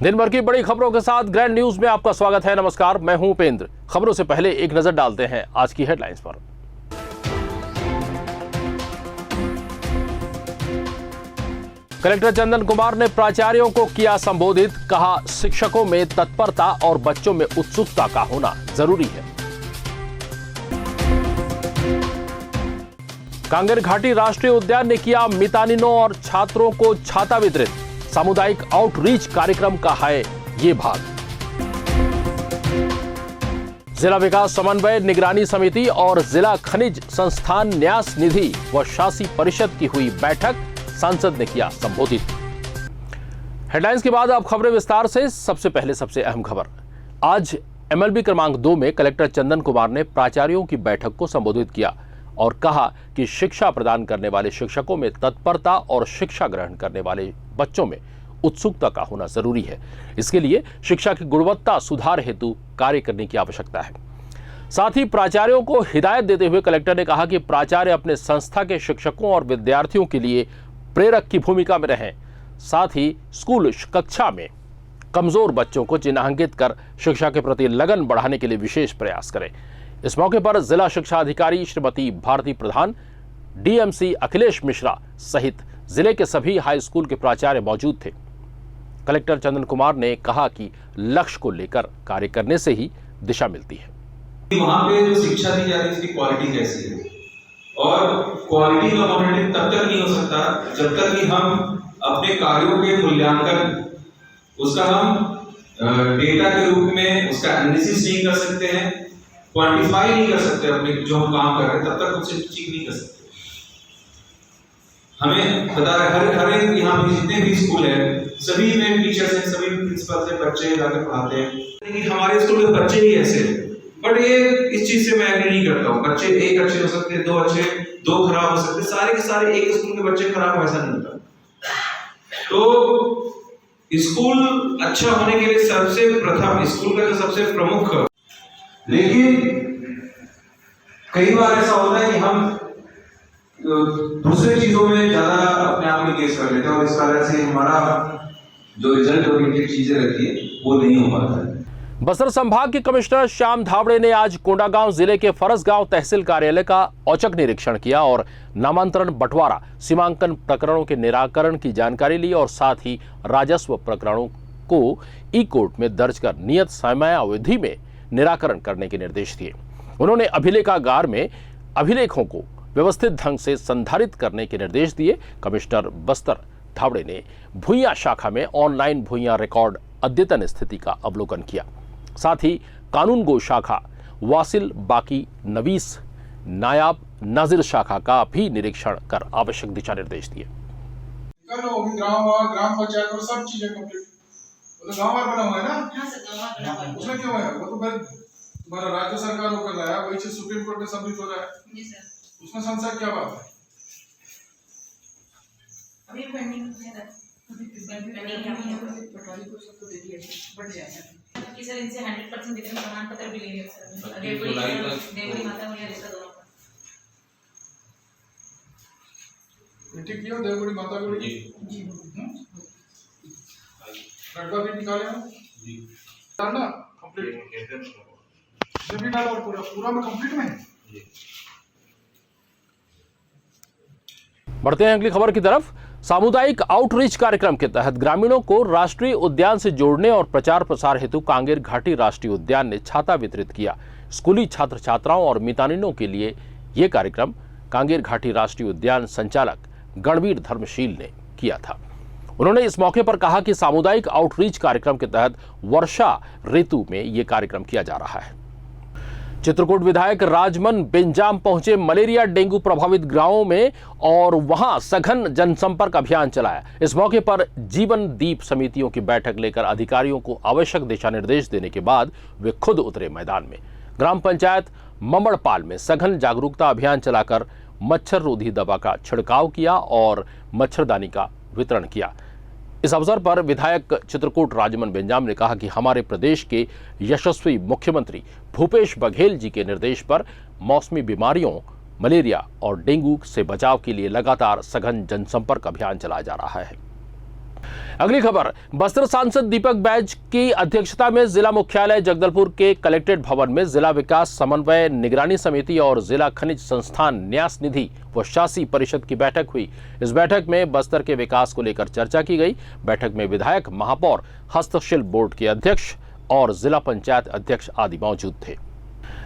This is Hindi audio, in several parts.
दिन भर की बड़ी खबरों के साथ ग्रैंड न्यूज में आपका स्वागत है। नमस्कार, मैं हूं उपेंद्र। खबरों से पहले एक नजर डालते हैं आज की हेडलाइंस पर। कलेक्टर चंदन कुमार ने प्राचार्यों को किया संबोधित, कहा शिक्षकों में तत्परता और बच्चों में उत्सुकता का होना जरूरी है। कांगेर घाटी राष्ट्रीय उद्यान ने किया मितानिनों और छात्रों को छाता वितरित। सामुदायिक आउटरीच कार्यक्रम का है ये भाग। जिला विकास समन्वय निगरानी समिति और जिला खनिज संस्थान न्यास निधि व शासी परिषद की हुई बैठक, सांसद ने किया संबोधित। हेडलाइंस के बाद अब खबरें विस्तार से। सबसे पहले सबसे अहम खबर। आज एमएलबी क्रमांक 2 में कलेक्टर चंदन कुमार ने प्राचार्यों की बैठक को संबोधित किया और कहा कि शिक्षा प्रदान करने वाले शिक्षकों में तत्परता और शिक्षा ग्रहण करने वाले बच्चों में उत्सुकता का होना जरूरी है। इसके लिए शिक्षा की गुणवत्ता सुधार हेतु कार्य करने की आवश्यकता है। साथ ही प्राचार्यों को हिदायत देते हुए कलेक्टर ने कहा कि प्राचार्य अपने संस्था के शिक्षकों और विद्यार्थियों के लिए प्रेरक की भूमिका में रहें। साथ ही स्कूल कक्षा में कमजोर बच्चों को चिन्हांकित कर शिक्षा के प्रति लगन बढ़ाने के लिए विशेष प्रयास करें। इस मौके पर जिला शिक्षा अधिकारी श्रीमती भारती प्रधान, डीएमसी अखिलेश मिश्रा सहित जिले के सभी हाई स्कूल के प्राचार्य मौजूद थे। कलेक्टर चंदन कुमार ने कहा कि लक्ष्य को लेकर कार्य करने से ही दिशा मिलती है। वहां पे जो शिक्षा दी जा रही है उसकी क्वालिटी कैसी है, और क्वालिटी का मॉनिटरिंग तब तक नहीं हो सकता जब तक कि हम अपने कार्यों के मूल्यांकन उसका हम डेटा के रूप में उसका एनालिसिस नहीं कर सकते हैं, क्वांटिफाई नहीं कर सकते अपने जो हम काम कर रहे हैं, तब तक उसे चेक नहीं कर सकते। हमें पता है हर एक यहाँ पे जितने भी स्कूल है सभी में टीचर्स हैं, सभी प्रिंसिपल से बच्चे जाकर पढ़ाते हैं, लेकिन हमारे स्कूल में बच्चे ही ऐसे हैं। बट ये इस चीज से मैं एग्री नहीं करता हूँ। बच्चे एक अच्छे हो सकते हैं, दो अच्छे, दो खराब हो सकते, सारे के सारे एक स्कूल के बच्चे खराब हो, ऐसा नहीं होता। तो स्कूल अच्छा होने के लिए सबसे प्रथम स्कूल का जो सबसे प्रमुख, लेकिन कई बार ऐसा होता है कि हम दूसरे चीजों में ज्यादा अपने आप में केस कर लेते हैं और इस कारण से हमारा जो रिजल्ट ओरिएंटेड चीजें रहती है वो नहीं हो पाता है। बस्तर संभाग के कमिश्नर श्याम धावड़े ने आज कोंडागांव जिले के फरसगांव तहसील कार्यालय का औचक निरीक्षण किया और नामांतरण, बंटवारा, सीमांकन प्रकरणों के निराकरण की जानकारी ली और साथ ही राजस्व प्रकरणों को ई कोर्ट में दर्ज कर नियत समयावधि में निराकरण करने के निर्देश दिए। उन्होंने अभिलेखागार में अभिलेखों को व्यवस्थित ढंग से संधारित करने के निर्देश दिए। कमिश्नर बस्तर धावड़े ने भुइयां शाखा में ऑनलाइन भुइयां रिकॉर्ड अद्यतन स्थिति का अवलोकन किया। साथ ही कानून गो शाखा, वासिल बाकी नवीस नायाब नाजिर शाखा का भी निरीक्षण कर आवश्यक दिशा निर्देश दिए। ग्राम पंचायत और सब चीजें कंप्लीट, वो तो गांव बना हुआ है ना। हाँ सर, गांव बना हुआ है। उसमें क्यों है? वो तो भाई तुम्हारा राज्य सरकार वो कर रहा है, वही चीज सुप्रीम कोर्ट में सबमिट हो रहा है। जी सर। उसमें संशय क्या बात है? अभी पेंडिंग है, पटवारी को सबको दे दिया बढ़ जाएगा कि सर इनसे 100% वितरण प्रमाण पत्र भी लेंगे सर। देवरी माता और रिश्ता दोनों का ठीक किया। देवगुड़ी माता गुड़ी जी रटवा भी निकाले हो जी ना, कंप्लीट सभी डाल और पूरा में कंप्लीट में जी। बढ़ते हैं अगली खबर की तरफ। सामुदायिक आउटरीच कार्यक्रम के तहत ग्रामीणों को राष्ट्रीय उद्यान से जोड़ने और प्रचार प्रसार हेतु कांगेर घाटी राष्ट्रीय उद्यान ने छाता वितरित किया। स्कूली छात्र छात्राओं और मितानिनों के लिए यह कार्यक्रम कांगेर घाटी राष्ट्रीय उद्यान संचालक गणवीर धर्मशील ने किया था। उन्होंने इस मौके पर कहा कि सामुदायिक आउटरीच कार्यक्रम के तहत वर्षा ऋतु में यह कार्यक्रम किया जा रहा है। चित्रकूट विधायक राजमन बेंजाम पहुंचे मलेरिया डेंगू प्रभावित गांवों में और वहां सघन जनसंपर्क अभियान चलाया। इस मौके पर जीवन दीप समितियों की बैठक लेकर अधिकारियों को आवश्यक दिशा निर्देश देने के बाद वे खुद उतरे मैदान में। ग्राम पंचायत ममड़पाल में सघन जागरूकता अभियान चलाकर मच्छर रोधी दवा का छिड़काव किया और मच्छरदानी का वितरण किया। इस अवसर पर विधायक चित्रकूट राजमन बेंजाम ने कहा कि हमारे प्रदेश के यशस्वी मुख्यमंत्री भूपेश बघेल जी के निर्देश पर मौसमी बीमारियों, मलेरिया और डेंगू से बचाव के लिए लगातार सघन जनसंपर्क अभियान चलाया जा रहा है। अगली खबर, बस्तर सांसद दीपक बैज की अध्यक्षता में जिला मुख्यालय जगदलपुर के कलेक्ट्रेट भवन में जिला विकास समन्वय निगरानी समिति और जिला खनिज संस्थान न्यास निधि व शासी परिषद की बैठक हुई। इस बैठक में बस्तर के विकास को लेकर चर्चा की गई। बैठक में विधायक, महापौर, हस्तशिल्प बोर्ड के अध्यक्ष और जिला पंचायत अध्यक्ष आदि मौजूद थे।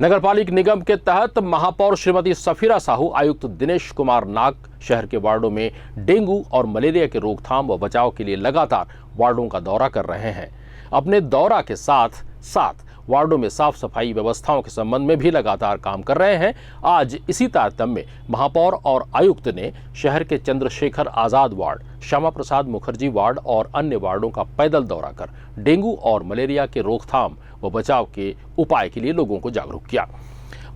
नगरपालिक निगम के तहत महापौर श्रीमती सफीरा साहू, आयुक्त दिनेश कुमार नाग शहर के वार्डों में डेंगू और मलेरिया के रोकथाम व बचाव के लिए लगातार वार्डों का दौरा कर रहे हैं। अपने दौरा के साथ साथ वार्डों में साफ सफाई व्यवस्थाओं के संबंध में भी लगातार काम कर रहे हैं। आज इसी तारतम्य में महापौर और आयुक्त ने शहर के चंद्रशेखर आजाद वार्ड, श्यामा प्रसाद मुखर्जी वार्ड और अन्य वार्डों का पैदल दौरा कर डेंगू और मलेरिया के रोकथाम व बचाव के उपाय के लिए लोगों को जागरूक किया।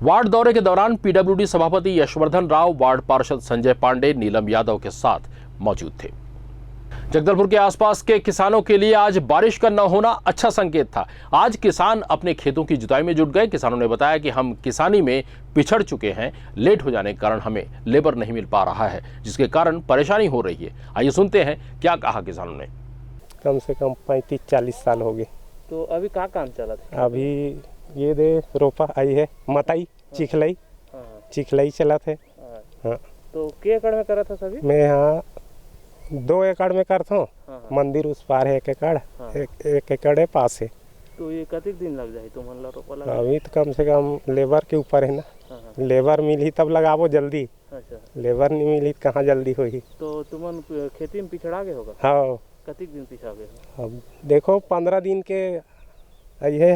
वार्ड दौरे के दौरान पीडब्ल्यूडी सभापति यशवर्धन राव, वार्ड पार्षद संजय पांडे, नीलम यादव के साथ मौजूद थे। जगदलपुर के आसपास के किसानों के लिए आज बारिश का न होना अच्छा संकेत था। आज किसान अपने खेतों की जुताई में जुट गए। किसानों ने बताया कि हम किसानी में पिछड़ चुके हैं, लेट हो जाने के कारण हमें लेबर नहीं मिल पा रहा है, जिसके कारण परेशानी हो रही है। आइए सुनते हैं क्या कहा किसानों ने। कम से कम 35-40 साल हो गए। तो अभी क्या काम चला था? अभी ये दे रोपा आई है, मताई, चिखलाई चला थे। हाँ। तो के एकड़ में करा था सभी? मैं यहाँ 2 एकड़ में करता हूँ। मंदिर उस पार है 1 एकड़। एक एकड़ है पास है। तो ये कितने दिन लग जाए तुम रोपा लगा? अभी तो कम से कम लेबर के ऊपर है ना। लेबर मिली तब लगाबो जल्दी। अच्छा। लेबर नहीं मिली तो कहाँ जल्दी होगी। तो तुम खेती में पिछड़ा गए होगा? हाँ। कितने दिन पिछड़ा गए? अब देखो 15 दिन के ये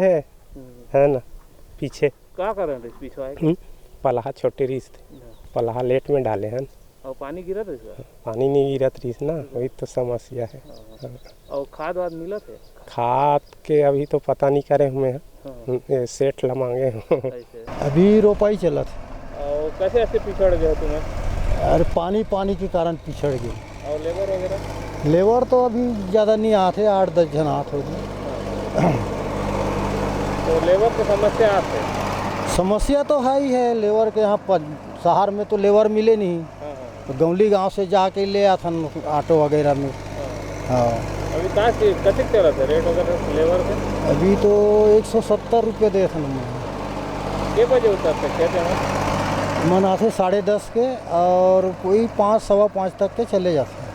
है ना पीछे। क्या कर रहे हैं पीछे? पलाहा छोटे रिस थे, पलाहा लेट में डाले हैं। और पानी गिरा था इसका? पानी नहीं गिरत रही ना, वही तो समस्या है। और खाद वाद मिला थे? खाद के अभी तो पता नहीं करे हमें, सेठ ला मांगे। अभी रोपाई चला था। और कैसे ऐसे पिछड़ गए तुम्हें? अरे पानी के कारण पिछड़ गए। और लेबर वगैरह? लेबर तो अभी ज़्यादा नहीं आते, 8-10 जन आते हो गए। तो लेबर की समस्या आते? समस्या तो है ही है लेबर के। यहाँ शहर में तो लेबर मिले नहीं, तो गौली गांव से जाके ले आता ऑटो वगैरह में। हाँ। अभी कहाँ से कति चला था रेट वगैरह लेबर के? अभी तो 170 रुपये दे थे। कितने बजे उतरते खेते हैं? मनाते 10:30 के और कोई 5, 5:15 तक के चले जाते हैं।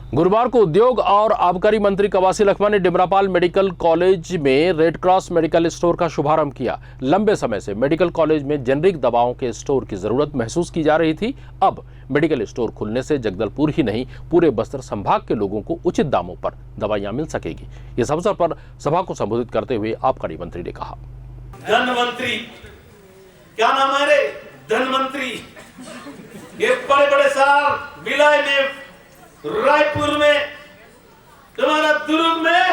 गुरुवार को उद्योग और आबकारी मंत्री कवासी लखमा ने डिमरापाल मेडिकल कॉलेज में रेड क्रॉस मेडिकल स्टोर का शुभारंभ किया। लंबे समय से मेडिकल कॉलेज में जेनरिक दवाओं के स्टोर की जरूरत महसूस की जा रही थी। अब मेडिकल स्टोर खुलने से जगदलपुर ही नहीं, पूरे बस्तर संभाग के लोगों को उचित दामों पर दवाइयां मिल सकेगी। इस अवसर पर सभा को संबोधित करते हुए आबकारी मंत्री ने कहा, धनवंतरी, क्या नाम है रे? धनवंतरी, ये बड़े बड़े शहर भिलाई में, रायपुर में, तुम्हारा दुर्ग में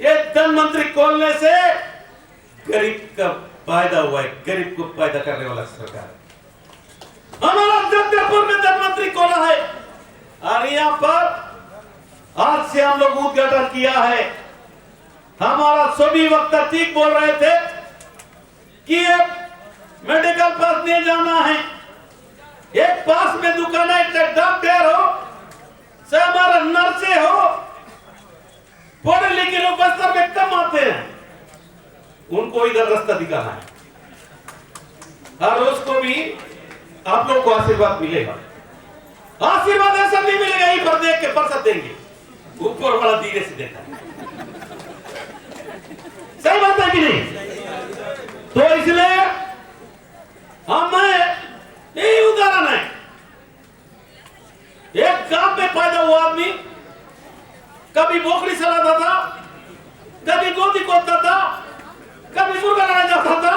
ये धनवंतरी खोलने से गरीब का फायदा हुआ है। गरीब को फायदा करने वाला सरकार। हमारा जगदलपुर में धनवंतरी खोला है और यहाँ पर आज से हम लोग उद्घाटन किया है। हमारा सभी वक्ता ठीक बोल रहे थे कि मेडिकल पास नहीं जाना है, एक पास में दुकान है, डॉक्टर हो, से हमारा नर्से हो, पढ़े लिखे लोग बस्तर में कम आते हैं, उनको इधर रास्ता दिखाना है। और उसको भी आप लोग को आशीर्वाद मिलेगा। आशीर्वाद ऐसा नहीं मिलेगा यहीं पर देख के बरसात देंगे, ऊपर वाला धीरे से देखा। सही बात है कि नहीं? तो इसलिए हमें यही उदाहरण है। एक गांव में पैदा हुआ आदमी कभी बोकरी चलाता था, कभी गोदी खोदता था, कभी मुर्गा लड़ाने जाता था,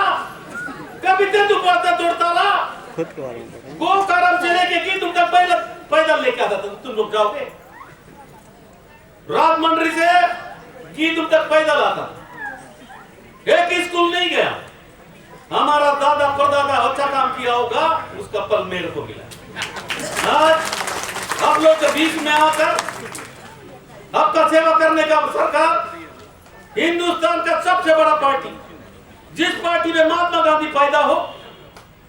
कभी तेंदुआ दौड़ता था, गो करम से लेके की तुम तक पैदल लेके आता था। तुम लोग जाओगे रात मंडरी से की तुम तक पैदल आता, एक स्कूल नहीं गया। हमारा दादा परदादा अच्छा काम किया होगा, उसका फल मेरे को मिला। आज आप लोग के बीच में आकर आपका सेवा करने का सरकार हिंदुस्तान का सबसे बड़ा पार्टी, जिस पार्टी में महात्मा गांधी पैदा हो,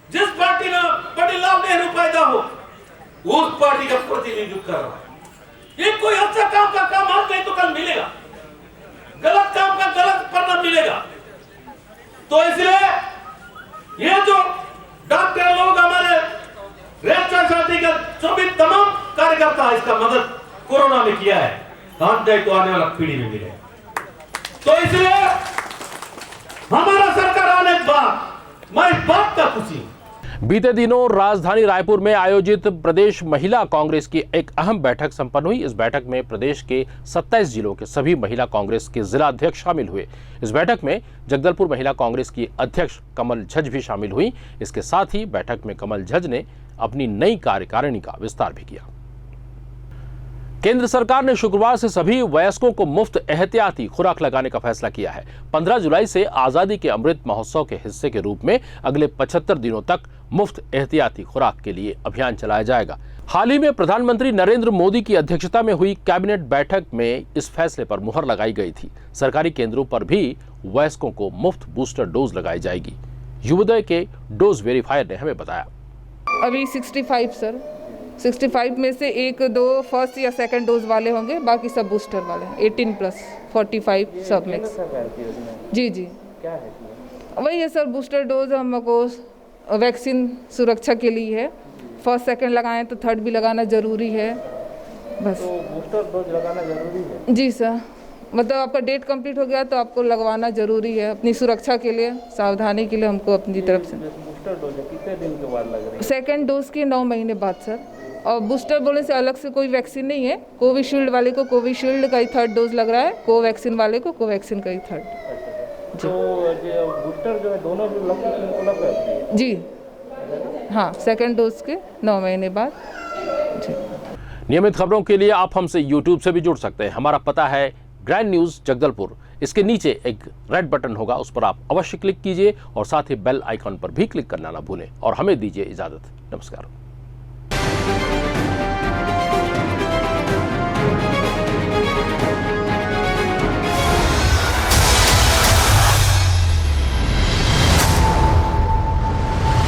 जिस पार्टी में पंडित लाल नेहरू पैदा हो, उस पार्टी का प्रतिनिधित्व कर रहा है। ये कोई अच्छा काम का काम आज नहीं तो कल मिलेगा, गलत काम का गलत परिणाम मिलेगा। तो इसलिए ये जो डॉक्टर लोग हमारे रेड साथी का जो भी तमाम कार्यकर्ता इसका मदद कोरोना में किया है, हाथ दे तो आने वाला पीढ़ी में मिले। तो इसलिए हमारा सरकार आने के बाद मैं इस बात का खुशी हूं। बीते दिनों राजधानी रायपुर में आयोजित प्रदेश महिला कांग्रेस की एक अहम बैठक संपन्न हुई। इस बैठक में प्रदेश के 27 जिलों के सभी महिला कांग्रेस के जिला अध्यक्ष शामिल हुए। इस बैठक में जगदलपुर महिला कांग्रेस की अध्यक्ष कमल झज्ज भी शामिल हुई। इसके साथ ही बैठक में कमल झज्ज ने अपनी नई कार्यकारिणी का विस्तार भी किया। केंद्र सरकार ने शुक्रवार से सभी वयस्कों को मुफ्त एहतियाती खुराक लगाने का फैसला किया है। 15 जुलाई से आजादी के अमृत महोत्सव के हिस्से के रूप में अगले 75 दिनों तक मुफ्त एहतियाती खुराक के लिए अभियान चलाया जाएगा। हाल ही में प्रधानमंत्री नरेंद्र मोदी की अध्यक्षता में हुई कैबिनेट बैठक में इस फैसले पर मुहर लगाई गई थी। सरकारी केंद्रों पर भी वयस्कों को मुफ्त बूस्टर डोज लगाई जाएगी। युवोदय के डोज वेरीफायर ने हमें बताया। अभी 65 सर, 65 में से 1-2 फर्स्ट या सेकंड डोज वाले होंगे, बाकी सब बूस्टर वाले हैं। 18+ 45 सब मिक्स। जी क्या है वही है सर, बूस्टर डोज हमको वैक्सीन सुरक्षा के लिए है। फर्स्ट सेकंड लगाएं तो थर्ड भी लगाना ज़रूरी है बस। तो बूस्टर डोज लगाना ज़रूरी है? जी सर, मतलब आपका डेट कंप्लीट हो गया तो आपको लगवाना ज़रूरी है, अपनी सुरक्षा के लिए, सावधानी के लिए हमको अपनी तरफ से। बूस्टर डोज कितने दिन के बाद लग रही है? सेकेंड डोज के 9 महीने बाद सर। और बूस्टर बोलने से अलग से कोई वैक्सीन नहीं है। कोविशील्ड वाले को कोविशील्ड का ही 3rd डोज लग रहा है, कोवैक्सीन वाले को कोवैक्सीन का ही 3rd। तो बूस्टर जो है दोनों भी उपलब्ध है? जी हाँ, सेकेंड डोज के 9 महीने बाद। नियमित खबरों के लिए आप हमसे YouTube से भी जुड़ सकते हैं। हमारा पता है ग्रैंड न्यूज जगदलपुर। इसके नीचे एक रेड बटन होगा, उस पर आप अवश्य क्लिक कीजिए और साथ ही बेल आइकॉन पर भी क्लिक करना ना भूलें। और हमें दीजिए इजाजत। नमस्कार।